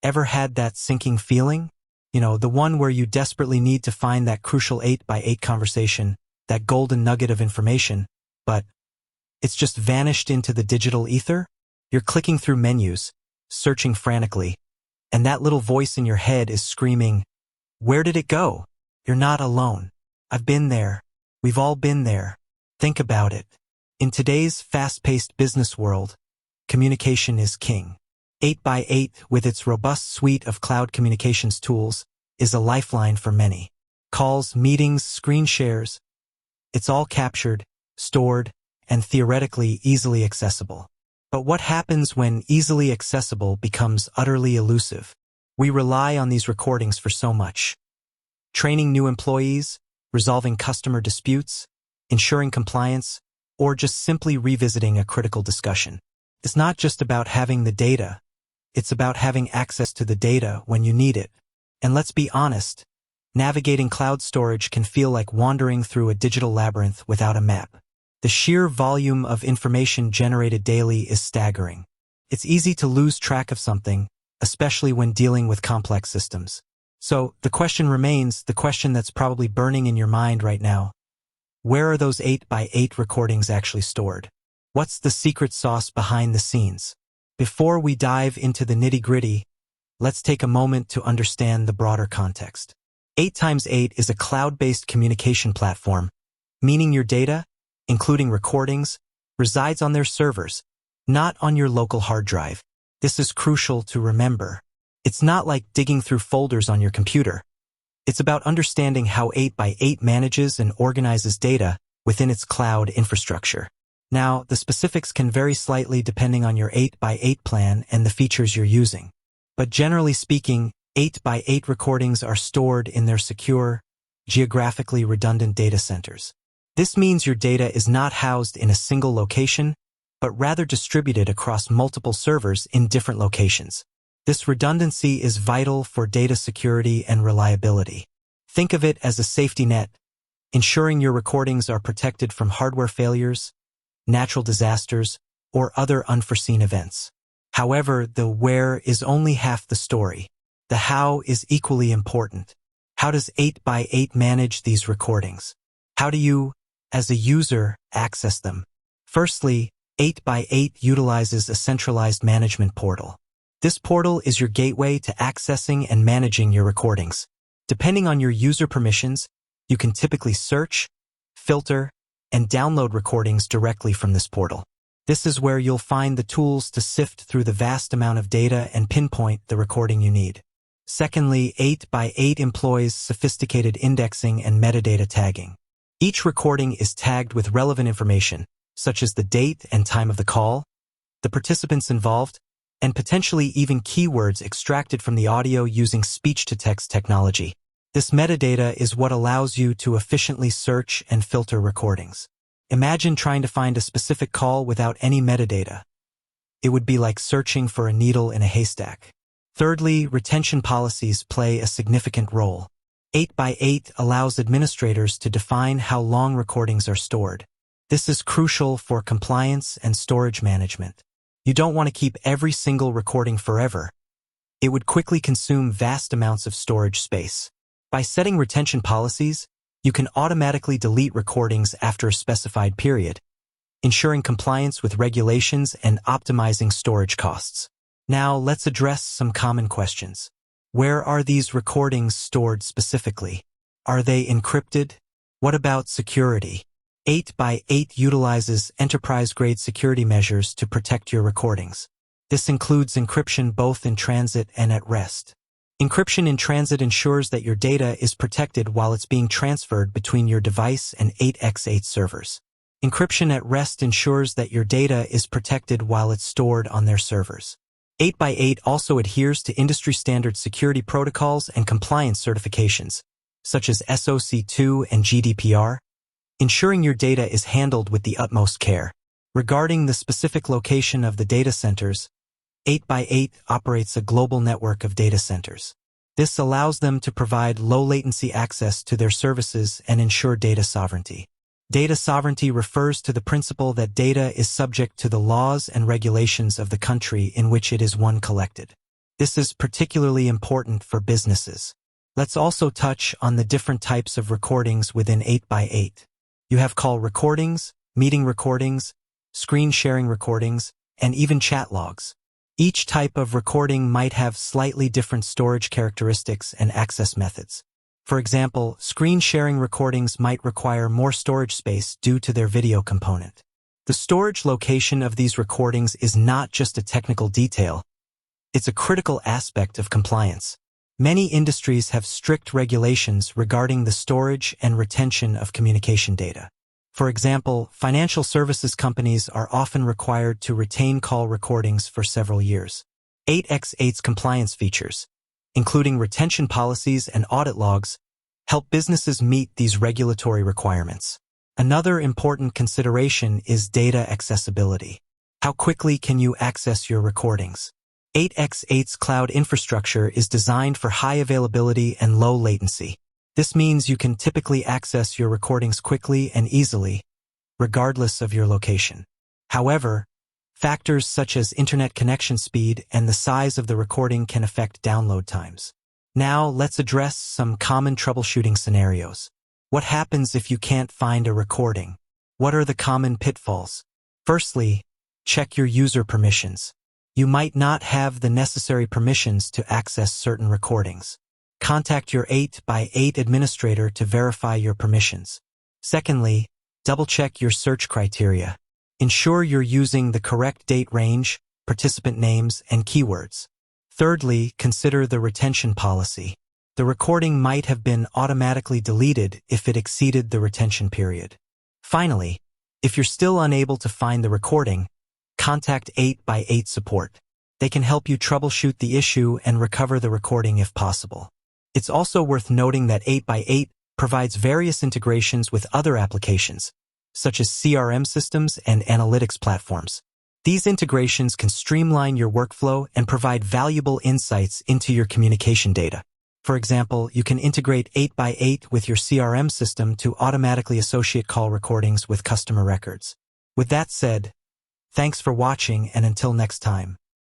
Ever had that sinking feeling? You know, the one where you desperately need to find that crucial 8 by 8 conversation, that golden nugget of information, but it's just vanished into the digital ether? You're clicking through menus, searching frantically, and that little voice in your head is screaming, "Where did it go?" You're not alone. I've been there. We've all been there. Think about it. In today's fast-paced business world, communication is king. 8 by 8, with its robust suite of cloud communications tools, is a lifeline for many. Calls, meetings, screen shares, it's all captured, stored, and theoretically easily accessible. But what happens when easily accessible becomes utterly elusive? We rely on these recordings for so much. Training new employees, resolving customer disputes, ensuring compliance, or just simply revisiting a critical discussion. It's not just about having the data. It's about having access to the data when you need it. And let's be honest, navigating cloud storage can feel like wandering through a digital labyrinth without a map. The sheer volume of information generated daily is staggering. It's easy to lose track of something, especially when dealing with complex systems. So the question remains, the question that's probably burning in your mind right now: where are those 8 by 8 recordings actually stored? What's the secret sauce behind the scenes? Before we dive into the nitty-gritty, let's take a moment to understand the broader context. 8x8 is a cloud-based communication platform, meaning your data, including recordings, resides on their servers, not on your local hard drive. This is crucial to remember. It's not like digging through folders on your computer. It's about understanding how 8 by 8 manages and organizes data within its cloud infrastructure. Now, the specifics can vary slightly depending on your 8 by 8 plan and the features you're using. But generally speaking, 8 by 8 recordings are stored in their secure, geographically redundant data centers. This means your data is not housed in a single location, but rather distributed across multiple servers in different locations. This redundancy is vital for data security and reliability. Think of it as a safety net, ensuring your recordings are protected from hardware failures, natural disasters, or other unforeseen events. However, the where is only half the story. The how is equally important. How does 8 by 8 manage these recordings? How do you, as a user, access them? Firstly, 8 by 8 utilizes a centralized management portal. This portal is your gateway to accessing and managing your recordings. Depending on your user permissions, you can typically search, filter, and download recordings directly from this portal. This is where you'll find the tools to sift through the vast amount of data and pinpoint the recording you need. Secondly, 8 by 8 employs sophisticated indexing and metadata tagging. Each recording is tagged with relevant information, such as the date and time of the call, the participants involved, and potentially even keywords extracted from the audio using speech-to-text technology. This metadata is what allows you to efficiently search and filter recordings. Imagine trying to find a specific call without any metadata. It would be like searching for a needle in a haystack. Thirdly, retention policies play a significant role. 8 by 8 allows administrators to define how long recordings are stored. This is crucial for compliance and storage management. You don't want to keep every single recording forever. It would quickly consume vast amounts of storage space. By setting retention policies, you can automatically delete recordings after a specified period, ensuring compliance with regulations and optimizing storage costs. Now, let's address some common questions. Where are these recordings stored specifically? Are they encrypted? What about security? 8 by 8 utilizes enterprise-grade security measures to protect your recordings. This includes encryption both in transit and at rest. Encryption in transit ensures that your data is protected while it's being transferred between your device and 8x8 servers. Encryption at rest ensures that your data is protected while it's stored on their servers. 8 by 8 also adheres to industry-standard security protocols and compliance certifications, such as SOC2 and GDPR, ensuring your data is handled with the utmost care. Regarding the specific location of the data centers, 8 by 8 operates a global network of data centers. This allows them to provide low-latency access to their services and ensure data sovereignty. Data sovereignty refers to the principle that data is subject to the laws and regulations of the country in which it is collected. This is particularly important for businesses. Let's also touch on the different types of recordings within 8x8. You have call recordings, meeting recordings, screen sharing recordings, and even chat logs. Each type of recording might have slightly different storage characteristics and access methods. For example, screen sharing recordings might require more storage space due to their video component. The storage location of these recordings is not just a technical detail, it's a critical aspect of compliance. Many industries have strict regulations regarding the storage and retention of communication data. For example, financial services companies are often required to retain call recordings for several years. 8x8's compliance features, including retention policies and audit logs, help businesses meet these regulatory requirements. Another important consideration is data accessibility. How quickly can you access your recordings? 8x8's cloud infrastructure is designed for high availability and low latency. This means you can typically access your recordings quickly and easily, regardless of your location. However, factors such as internet connection speed and the size of the recording can affect download times. Now, let's address some common troubleshooting scenarios. What happens if you can't find a recording? What are the common pitfalls? Firstly, check your user permissions. You might not have the necessary permissions to access certain recordings. Contact your 8x8 administrator to verify your permissions. Secondly, double-check your search criteria. Ensure you're using the correct date range, participant names, and keywords. Thirdly, consider the retention policy. The recording might have been automatically deleted if it exceeded the retention period. Finally, if you're still unable to find the recording, contact 8x8 support. They can help you troubleshoot the issue and recover the recording if possible. It's also worth noting that 8x8 provides various integrations with other applications, such as CRM systems and analytics platforms. These integrations can streamline your workflow and provide valuable insights into your communication data. For example, you can integrate 8x8 with your CRM system to automatically associate call recordings with customer records. With that said, thanks for watching, and until next time.